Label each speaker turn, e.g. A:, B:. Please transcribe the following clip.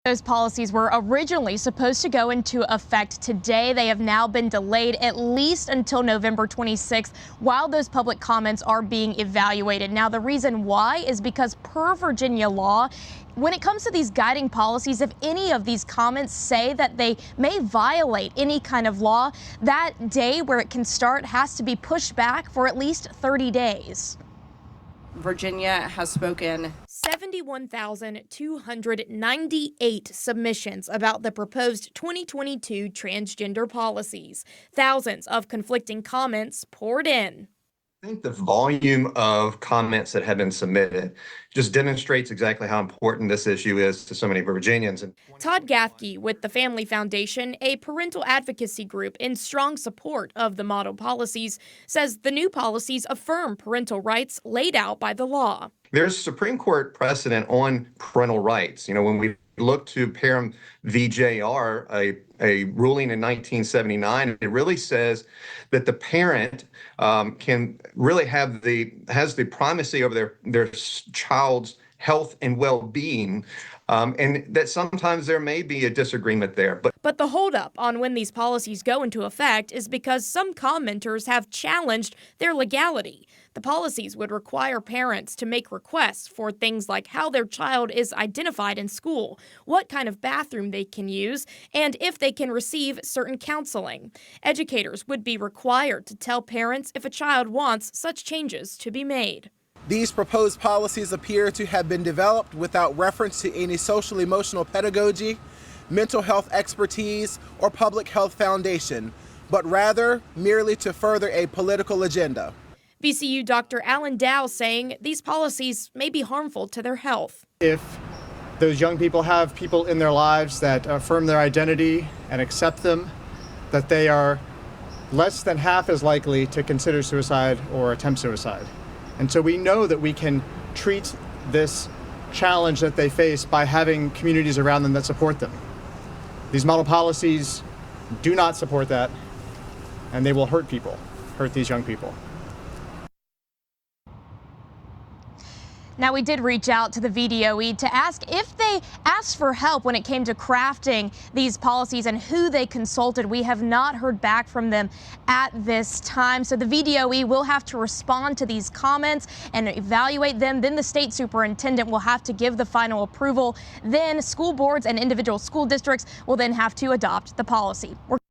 A: Those policies were originally supposed to go into effect today. They have now been delayed at least until November 26th while those public comments are being evaluated. Now, the reason why is because per Virginia law, when it comes to these guiding policies, if any of these comments say that they may violate any kind of law, that day where it can start has to be pushed back for at least 30 days.
B: Virginia has spoken.
A: 71,298 submissions about the proposed 2022 transgender policies. Thousands of conflicting comments poured in.
C: I think the volume of comments that have been submitted just demonstrates exactly how important this issue is to so many Virginians.
A: Todd Gaffke with the Family Foundation, a parental advocacy group in strong support of the model policies, says the new policies affirm parental rights laid out by the law.
C: There's Supreme Court precedent on parental rights. You know, when we look to Parham v. JR, a ruling in 1979, it really says that the parent can really has the primacy over their child's health and well-being, and that sometimes there may be a disagreement there.
A: But the holdup on when these policies go into effect is because some commenters have challenged their legality. The policies would require parents to make requests for things like how their child is identified in school, what kind of bathroom they can use, and if they can receive certain counseling. Educators would be required to tell parents if a child wants such changes to be made.
D: These proposed policies appear to have been developed without reference to any social-emotional pedagogy, mental health expertise, or public health foundation, but rather merely to further a political agenda.
A: VCU Dr. Alan Dow saying these policies may be harmful to their health.
E: If those young people have people in their lives that affirm their identity and accept them, that they are less than half as likely to consider suicide or attempt suicide. And so we know that we can treat this challenge that they face by having communities around them that support them. These model policies do not support that, and they will hurt these young people.
A: Now, we did reach out to the VDOE to ask if they asked for help when it came to crafting these policies and who they consulted. We have not heard back from them at this time. So the VDOE will have to respond to these comments and evaluate them. Then the state superintendent will have to give the final approval. Then school boards and individual school districts will then have to adopt the policy.